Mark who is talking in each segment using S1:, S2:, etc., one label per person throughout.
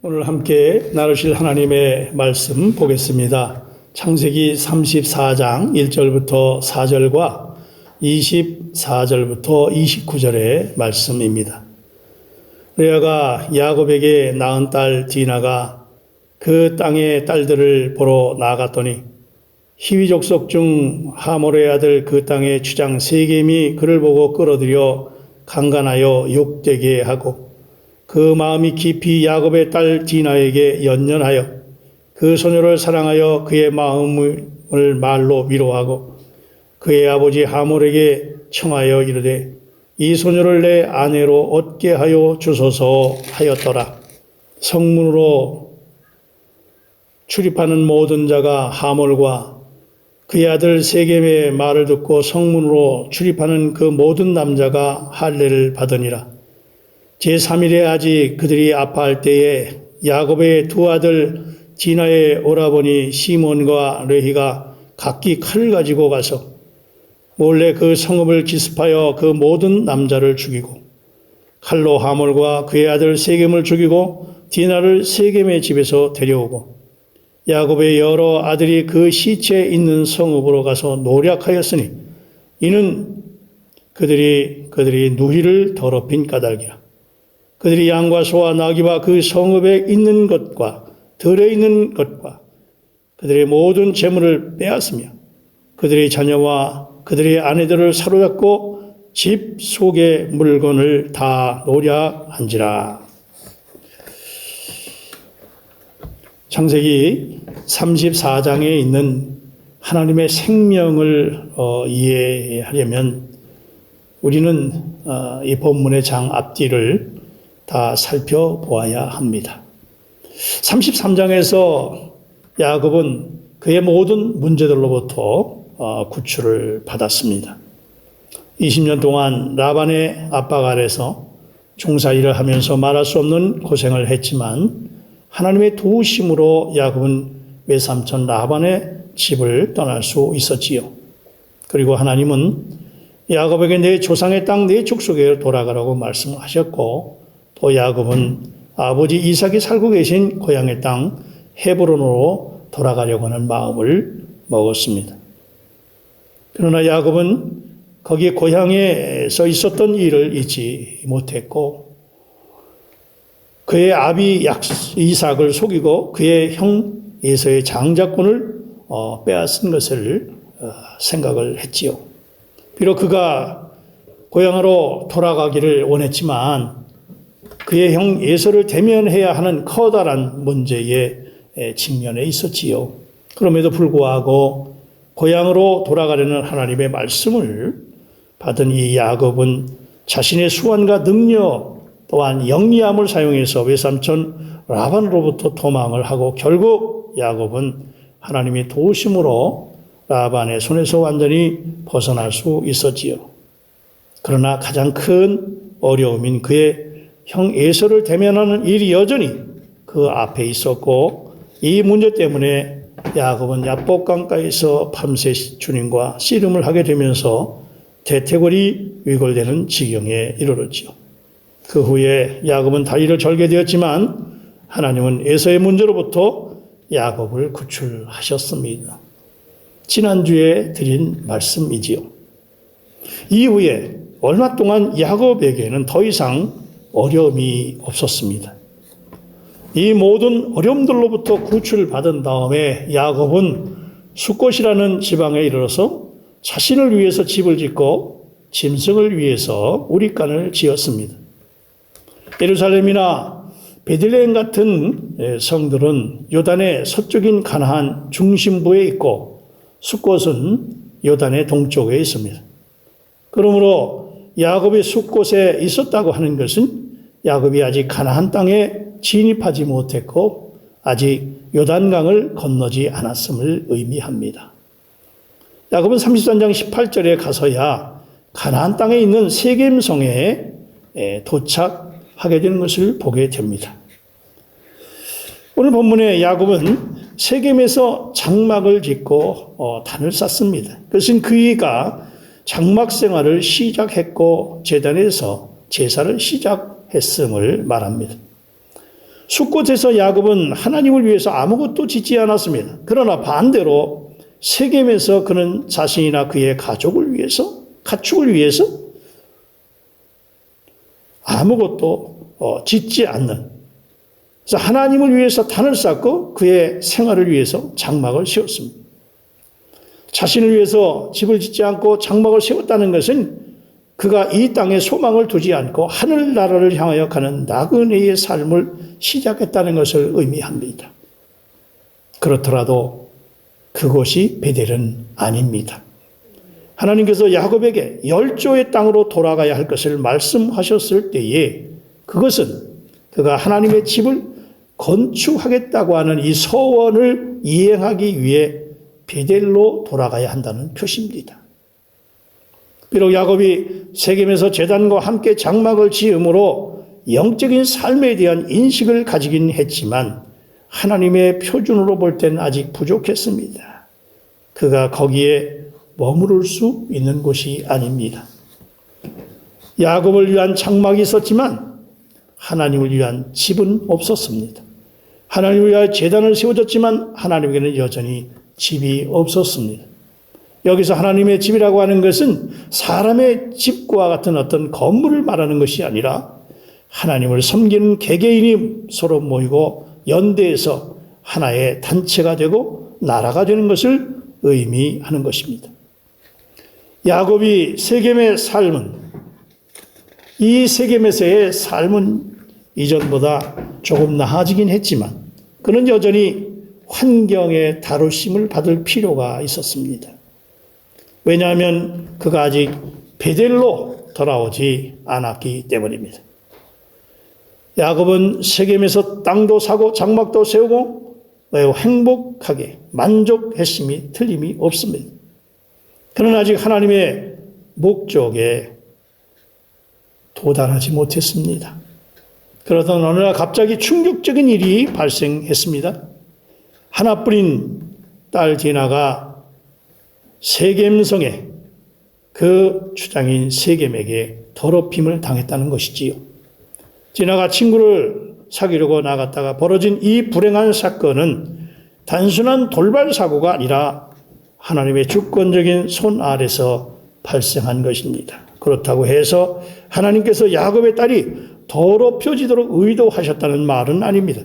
S1: 오늘 함께 나누실 하나님의 말씀 보겠습니다. 창세기 34장 1절부터 4절과 24절부터 29절의 말씀입니다. 레아가 야곱에게 낳은 딸 디나가 그 땅의 딸들을 보러 나아갔더니 히위 족속 중 하몰의 아들 그 땅의 주장 세겜이 그를 보고 끌어들여 강간하여 욕되게 하고 그 마음이 깊이 야곱의 딸 디나에게 연연하여 그 소녀를 사랑하여 그의 마음을 말로 위로하고 그의 아버지 하몰에게 청하여 이르되 이 소녀를 내 아내로 얻게 하여 주소서 하였더라. 성문으로 출입하는 모든 자가 하몰과 그의 아들 세겜의 말을 듣고 성문으로 출입하는 그 모든 남자가 할례를 받으니라. 제3일에 아직 그들이 아파할 때에 야곱의 두 아들 디나의 오라버니 시몬과 레히가 각기 칼을 가지고 가서 몰래 그 성읍을 기습하여 그 모든 남자를 죽이고 칼로 하몰과 그의 아들 세겜을 죽이고 디나를 세겜의 집에서 데려오고 야곱의 여러 아들이 그 시체 있는 성읍으로 가서 노략하였으니 이는 그들이 누이를 더럽힌 까닭이라. 그들이 양과 소와 나귀와 그 성읍에 있는 것과 들에 있는 것과 그들의 모든 재물을 빼앗으며 그들의 자녀와 그들의 아내들을 사로잡고 집 속의 물건을 다 노략한지라. 창세기 34장에 있는 하나님의 생명을 이해하려면 우리는 이 본문의 장 앞뒤를 다 살펴보아야 합니다. 33장에서 야곱은 그의 모든 문제들로부터 구출을 받았습니다. 20년 동안 라반의 압박 아래서 종사일을 하면서 말할 수 없는 고생을 했지만 하나님의 도우심으로 야곱은 외삼촌 라반의 집을 떠날 수 있었지요. 그리고 하나님은 야곱에게 내 조상의 땅 내 족속에 돌아가라고 말씀하셨고 또 야곱은 아버지 이삭이 살고 계신 고향의 땅 헤브론으로 돌아가려고 하는 마음을 먹었습니다. 그러나 야곱은 거기 고향에서 있었던 일을 잊지 못했고 그의 아비 이삭을 속이고 그의 형 에서의 장자권을 빼앗은 것을 생각을 했지요. 비록 그가 고향으로 돌아가기를 원했지만 그의 형 에서를 대면해야 하는 커다란 문제에 직면해 있었지요. 그럼에도 불구하고 고향으로 돌아가려는 하나님의 말씀을 받은 이 야곱은 자신의 수완과 능력 또한 영리함을 사용해서 외삼촌 라반으로부터 도망을 하고 결국 야곱은 하나님의 도우심으로 라반의 손에서 완전히 벗어날 수 있었지요. 그러나 가장 큰 어려움인 그의 형 에서를 대면하는 일이 여전히 그 앞에 있었고 이 문제 때문에 야곱은 야복강가에서 밤새 주님과 씨름을 하게 되면서 대퇴골이 위골되는 지경에 이르렀지요. 그 후에 야곱은 다리를 절게 되었지만 하나님은 에서의 문제로부터 야곱을 구출하셨습니다. 지난주에 드린 말씀이지요. 이후에 얼마 동안 야곱에게는 더 이상 어려움이 없었습니다. 이 모든 어려움들로부터 구출을 받은 다음에 야곱은 숫곳이라는 지방에 이르러서 자신을 위해서 집을 짓고 짐승을 위해서 우릿간을 지었습니다. 예루살렘이나 베들레헴 같은 성들은 요단의 서쪽인 가나안 중심부에 있고 숫곳은 요단의 동쪽에 있습니다. 그러므로 야곱이 숫곳에 있었다고 하는 것은 야곱이 아직 가나안 땅에 진입하지 못했고 아직 요단강을 건너지 않았음을 의미합니다. 야곱은 33장 18절에 가서야 가나안 땅에 있는 세겜성에 도착하게 되는 것을 보게 됩니다. 오늘 본문에 야곱은 세겜에서 장막을 짓고 단을 쌓습니다. 그것은 그이가 장막 생활을 시작했고 제단에서 제사를 시작했음을 말합니다. 숫곳에서 야곱은 하나님을 위해서 아무것도 짓지 않았습니다. 그러나 반대로 세겜에서 그는 자신이나 그의 가족을 위해서, 가축을 위해서 아무것도 짓지 않는, 그래서 하나님을 위해서 단을 쌓고 그의 생활을 위해서 장막을 세웠습니다. 자신을 위해서 집을 짓지 않고 장막을 세웠다는 것은 그가 이 땅에 소망을 두지 않고 하늘나라를 향하여 가는 나그네의 삶을 시작했다는 것을 의미합니다. 그렇더라도 그것이 베델은 아닙니다. 하나님께서 야곱에게 열조의 땅으로 돌아가야 할 것을 말씀하셨을 때에 그것은 그가 하나님의 집을 건축하겠다고 하는 이 서원을 이행하기 위해 베델로 돌아가야 한다는 표시입니다. 비록 야곱이 세겜에서 제단과 함께 장막을 지음으로 영적인 삶에 대한 인식을 가지긴 했지만 하나님의 표준으로 볼 때는 아직 부족했습니다. 그가 거기에 머무를 수 있는 곳이 아닙니다. 야곱을 위한 장막이 있었지만 하나님을 위한 집은 없었습니다. 하나님을 위하여 제단을 세워졌지만 하나님에게는 여전히 집이 없었습니다. 여기서 하나님의 집이라고 하는 것은 사람의 집과 같은 어떤 건물을 말하는 것이 아니라 하나님을 섬기는 개개인이 서로 모이고 연대해서 하나의 단체가 되고 나라가 되는 것을 의미하는 것입니다. 야곱이 세겜의 삶은, 이 세겜에서의 삶은 이전보다 조금 나아지긴 했지만 그는 여전히 환경의 다루심을 받을 필요가 있었습니다. 왜냐하면 그가 아직 베델로 돌아오지 않았기 때문입니다. 야곱은 세겜에서 땅도 사고 장막도 세우고 매우 행복하게 만족했음이 틀림이 없습니다. 그는 아직 하나님의 목적에 도달하지 못했습니다. 그러던 어느 날 갑자기 충격적인 일이 발생했습니다. 하나뿐인 딸 디나가 세겜성에 그 주장인 세겜에게 더럽힘을 당했다는 것이지요. 디나가 친구를 사귀려고 나갔다가 벌어진 이 불행한 사건은 단순한 돌발 사고가 아니라 하나님의 주권적인 손 아래서 발생한 것입니다. 그렇다고 해서 하나님께서 야곱의 딸이 더럽혀지도록 의도하셨다는 말은 아닙니다.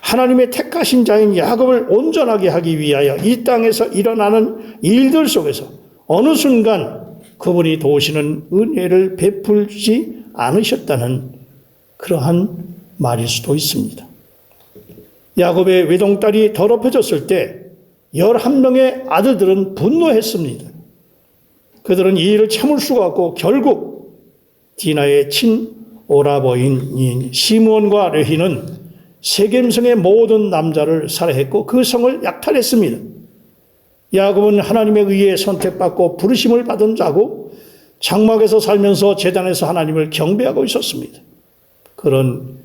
S1: 하나님의 택하신 자인 야곱을 온전하게 하기 위하여 이 땅에서 일어나는 일들 속에서 어느 순간 그분이 도우시는 은혜를 베풀지 않으셨다는 그러한 말일 수도 있습니다. 야곱의 외동딸이 더럽혀졌을 때 11명의 아들들은 분노했습니다. 그들은 이 일을 참을 수가 없고 결국 디나의 친오라버인 시므온과 레히는 세겜성의 모든 남자를 살해했고 그 성을 약탈했습니다. 야곱은 하나님에 의해 선택받고 부르심을 받은 자고 장막에서 살면서 제단에서 하나님을 경배하고 있었습니다. 그런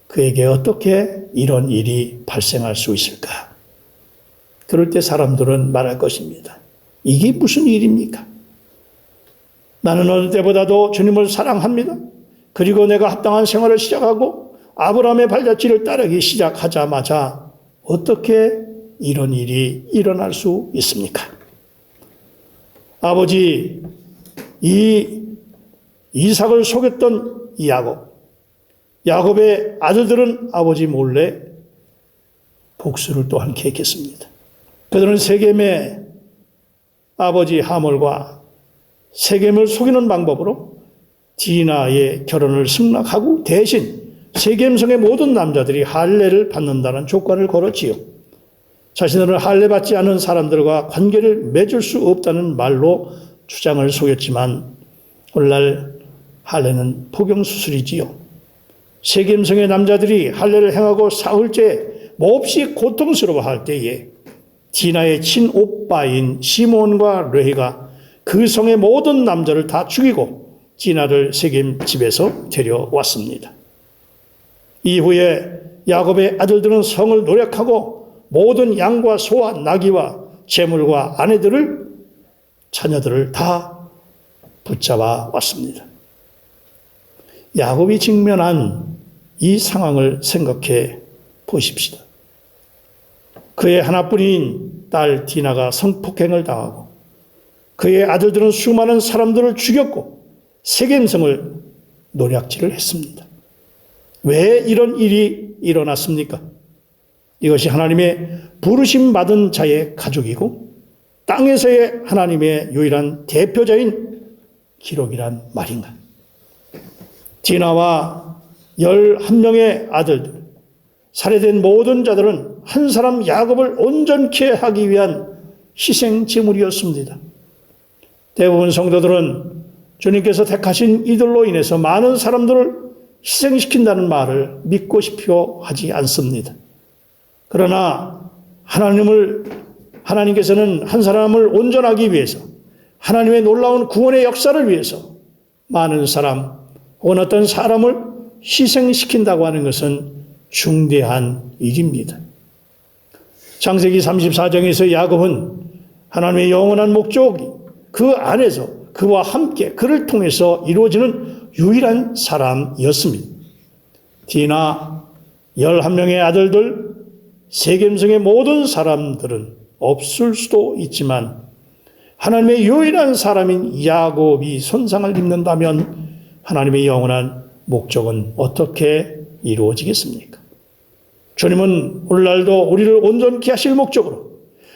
S1: 그에게 어떻게 이런 일이 발생할 수 있을까? 그럴 때 사람들은 말할 것입니다. 이게 무슨 일입니까? 나는 어느 때보다도 주님을 사랑합니다. 그리고 내가 합당한 생활을 시작하고 아브라함의 발자취를 따르기 시작하자마자 어떻게 이런 일이 일어날 수 있습니까? 아버지 이삭을 속였던 이 야곱의 아들들은 아버지 몰래 복수를 또한 계획했습니다. 그들은 세겜의 아버지 하몰과 세겜을 속이는 방법으로 디나의 결혼을 승낙하고 대신 세겜성의 모든 남자들이 할례를 받는다는 조건을 걸었지요. 자신들은 할례 받지 않은 사람들과 관계를 맺을 수 없다는 말로 주장을 속였지만 오늘날 할례는 포경수술이지요. 세겜성의 남자들이 할례를 행하고 사흘째 몹시 고통스러워할 때에 디나의 친오빠인 시몬과 레히가 그 성의 모든 남자를 다 죽이고 디나를 세겜 집에서 데려왔습니다. 이후에 야곱의 아들들은 성을 노력하고 모든 양과 소와 나귀와 재물과 아내들을 자녀들을 다 붙잡아 왔습니다. 야곱이 직면한 이 상황을 생각해 보십시다. 그의 하나뿐인 딸 디나가 성폭행을 당하고 그의 아들들은 수많은 사람들을 죽였고 세겜성을 노략질을 했습니다. 왜 이런 일이 일어났습니까? 이것이 하나님의 부르심 받은 자의 가족이고 땅에서의 하나님의 유일한 대표자인 기록이란 말인가? 디나와 11명의 아들들, 살해된 모든 자들은 한 사람 야곱을 온전케 하기 위한 희생 제물이었습니다. 대부분 성도들은 주님께서 택하신 이들로 인해서 많은 사람들을 희생시킨다는 말을 믿고 싶어 하지 않습니다. 그러나 하나님께서는 한 사람을 온전하기 위해서, 하나님의 놀라운 구원의 역사를 위해서 많은 사람, 어떤 사람을 희생시킨다고 하는 것은 중대한 일입니다. 창세기 34장에서 야곱은 하나님의 영원한 목적이 그 안에서 그와 함께 그를 통해서 이루어지는 유일한 사람이었습니다. 디나 11명의 아들들, 세겜성의 모든 사람들은 없을 수도 있지만 하나님의 유일한 사람인 야곱이 손상을 입는다면 하나님의 영원한 목적은 어떻게 이루어지겠습니까? 주님은 오늘날도 우리를 온전케 하실 목적으로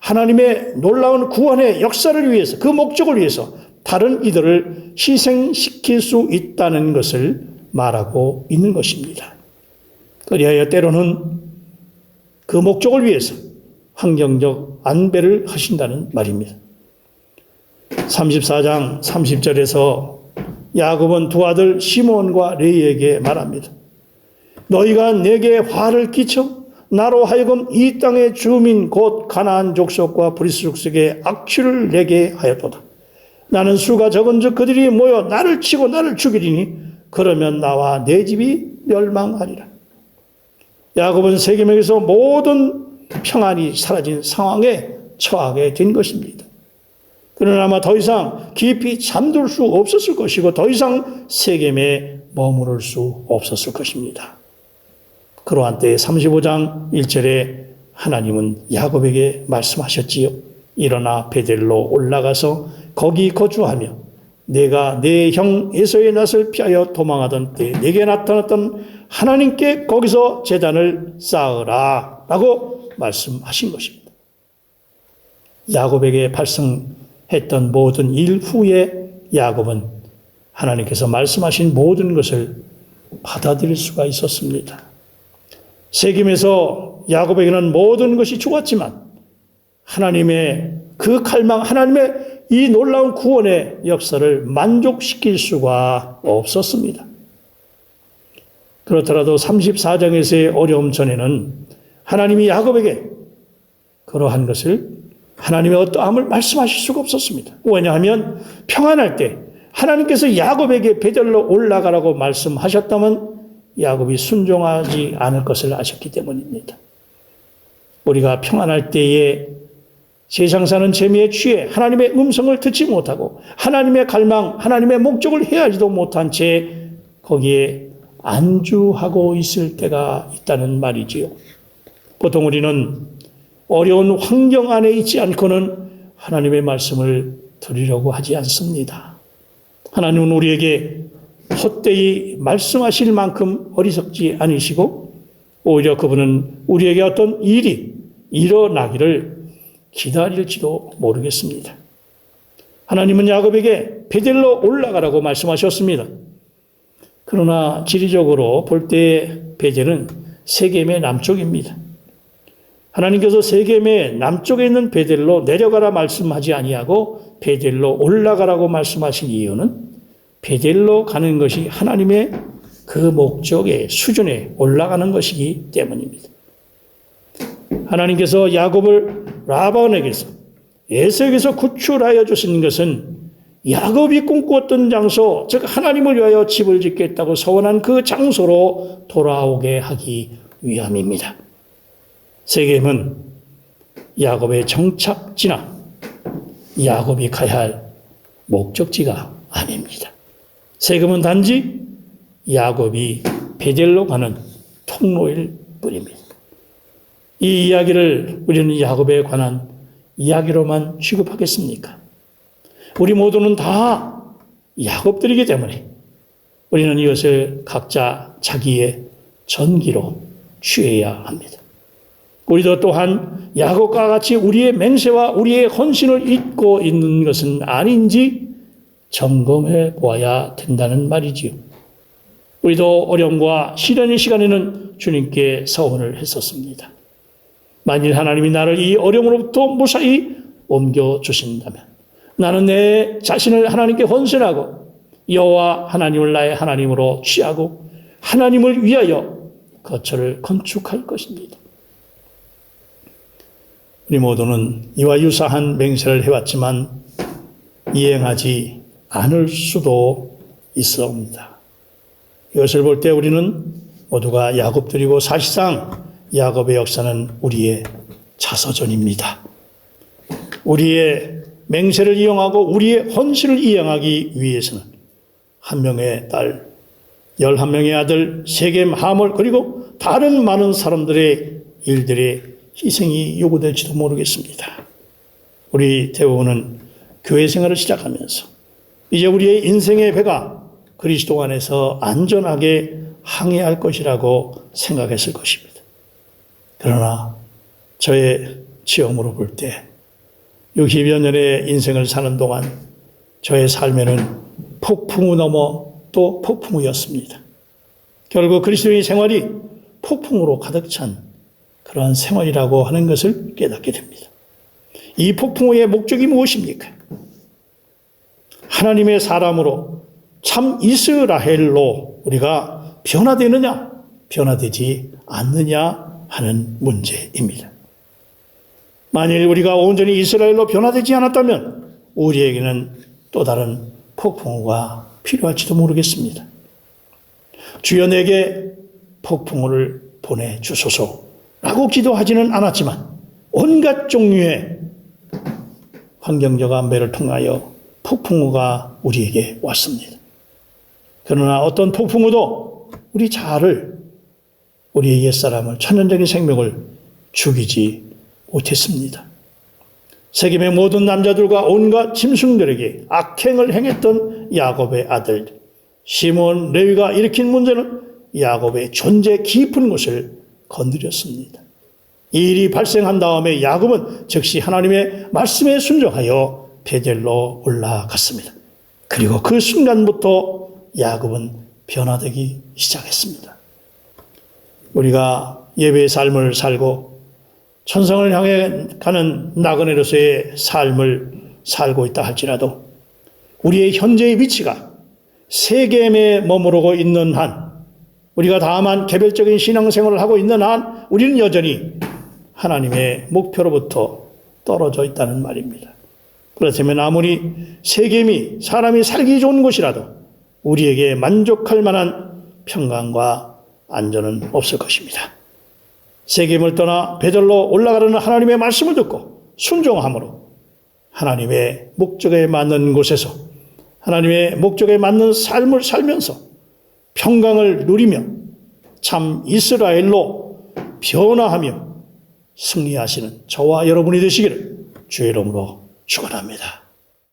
S1: 하나님의 놀라운 구원의 역사를 위해서, 그 목적을 위해서 다른 이들을 희생시킬 수 있다는 것을 말하고 있는 것입니다. 그리하여 때로는 그 목적을 위해서 환경적 안배를 하신다는 말입니다. 34장 30절에서 야곱은 두 아들 시몬과 레위에게 말합니다. 너희가 내게 화를 끼쳐 나로 하여금 이 땅의 주민 곧 가나안 족속과 브리스 족속에 악취를 내게 하였도다. 나는 수가 적은즉 그들이 모여 나를 치고 나를 죽이리니 그러면 나와 내 집이 멸망하리라. 야곱은 세겜에서 모든 평안이 사라진 상황에 처하게 된 것입니다. 그는 아마 더 이상 깊이 잠들 수 없었을 것이고 더 이상 세겜에 머무를 수 없었을 것입니다. 그러한 때에 35장 1절에 하나님은 야곱에게 말씀하셨지요. 일어나 베델로 올라가서 거기 거주하며 내가 내 형 에서의 낯을 피하여 도망하던 때 내게 나타났던 하나님께 거기서 제단을 쌓으라 라고 말씀하신 것입니다. 야곱에게 발생했던 모든 일 후에 야곱은 하나님께서 말씀하신 모든 것을 받아들일 수가 있었습니다. 세겜에서 야곱에게는 모든 것이 죽었지만 하나님의 그 갈망, 하나님의 이 놀라운 구원의 역사를 만족시킬 수가 없었습니다. 그렇더라도 34장에서의 어려움 전에는 하나님이 야곱에게 그러한 것을 하나님의 어떠함을 말씀하실 수가 없었습니다. 왜냐하면 평안할 때 하나님께서 야곱에게 베델로 올라가라고 말씀하셨다면 야곱이 순종하지 않을 것을 아셨기 때문입니다. 우리가 평안할 때에 세상 사는 재미에 취해 하나님의 음성을 듣지 못하고 하나님의 갈망, 하나님의 목적을 헤아리지도 못한 채 거기에 안주하고 있을 때가 있다는 말이지요. 보통 우리는 어려운 환경 안에 있지 않고는 하나님의 말씀을 들으려고 하지 않습니다. 하나님은 우리에게 헛되이 말씀하실 만큼 어리석지 않으시고 오히려 그분은 우리에게 어떤 일이 일어나기를 기다릴지도 모르겠습니다. 하나님은 야곱에게 베델로 올라가라고 말씀하셨습니다. 그러나 지리적으로 볼 때 베델은 세겜의 남쪽입니다. 하나님께서 세겜의 남쪽에 있는 베델로 내려가라 말씀하지 아니하고 베델로 올라가라고 말씀하신 이유는 베델로 가는 것이 하나님의 그 목적의 수준에 올라가는 것이기 때문입니다. 하나님께서 야곱을 라반에게서 에서에게서 구출하여 주신 것은 야곱이 꿈꾸었던 장소, 즉 하나님을 위하여 집을 짓겠다고 서원한 그 장소로 돌아오게 하기 위함입니다. 세겜은 야곱의 정착지나 야곱이 가야 할 목적지가 아닙니다. 세겜은 단지 야곱이 베델로 가는 통로일 뿐입니다. 이 이야기를 우리는 야곱에 관한 이야기로만 취급하겠습니까? 우리 모두는 다 야곱들이기 때문에 우리는 이것을 각자 자기의 전기로 취해야 합니다. 우리도 또한 야곱과 같이 우리의 맹세와 우리의 헌신을 잊고 있는 것은 아닌지 점검해 보아야 된다는 말이지요. 우리도 어려움과 시련의 시간에는 주님께 서원을 했었습니다. 만일 하나님이 나를 이 어려움으로부터 무사히 옮겨주신다면 나는 내 자신을 하나님께 헌신하고 여호와 하나님을 나의 하나님으로 취하고 하나님을 위하여 거처를 건축할 것입니다. 우리 모두는 이와 유사한 맹세를 해왔지만 이행하지 않을 수도 있습니다. 이것을 볼 때 우리는 모두가 야곱들이고 사실상 야곱의 역사는 우리의 자서전입니다. 우리의 맹세를 이용하고 우리의 헌신을 이행하기 위해서는 한 명의 딸, 11명의 아들, 세겜, 하몰 그리고 다른 많은 사람들의 일들의 희생이 요구될지도 모르겠습니다. 우리 대부분은 교회 생활을 시작하면서 이제 우리의 인생의 배가 그리스도 안에서 안전하게 항해할 것이라고 생각했을 것입니다. 그러나 저의 체험으로 볼 때 60여 년의 인생을 사는 동안 저의 삶에는 폭풍우 넘어 또 폭풍우였습니다. 결국 그리스도인의 생활이 폭풍으로 가득 찬 그러한 생활이라고 하는 것을 깨닫게 됩니다. 이 폭풍우의 목적이 무엇입니까? 하나님의 사람으로 참 이스라엘로 우리가 변화되느냐, 변화되지 않느냐 하는 문제입니다. 만일 우리가 온전히 이스라엘로 변화되지 않았다면 우리에게는 또 다른 폭풍우가 필요할지도 모르겠습니다. 주여 내게 폭풍우를 보내주소서라고 기도하지는 않았지만 온갖 종류의 환경적 안배를 통하여 폭풍우가 우리에게 왔습니다. 그러나 어떤 폭풍우도 우리 자아를, 우리의 옛사람을, 천연적인 생명을 죽이지 못했습니다. 세겜의 모든 남자들과 온갖 짐승들에게 악행을 행했던 야곱의 아들 시몬 레위가 일으킨 문제는 야곱의 존재 깊은 곳을 건드렸습니다. 이 일이 발생한 다음에 야곱은 즉시 하나님의 말씀에 순종하여 베델로 올라갔습니다. 그리고 그 순간부터 야곱은 변화되기 시작했습니다. 우리가 예배의 삶을 살고 천성을 향해 가는 나그네로서의 삶을 살고 있다 할지라도 우리의 현재의 위치가 세겜에 머무르고 있는 한, 우리가 다만 개별적인 신앙생활을 하고 있는 한 우리는 여전히 하나님의 목표로부터 떨어져 있다는 말입니다. 그렇다면 아무리 세겜이 사람이 살기 좋은 곳이라도 우리에게 만족할 만한 평강과 안전은 없을 것입니다. 세겜을 떠나 베델로 올라가려는 하나님의 말씀을 듣고 순종함으로 하나님의 목적에 맞는 곳에서 하나님의 목적에 맞는 삶을 살면서 평강을 누리며 참 이스라엘로 변화하며 승리하시는 저와 여러분이 되시기를 주의 이름으로 축원합니다.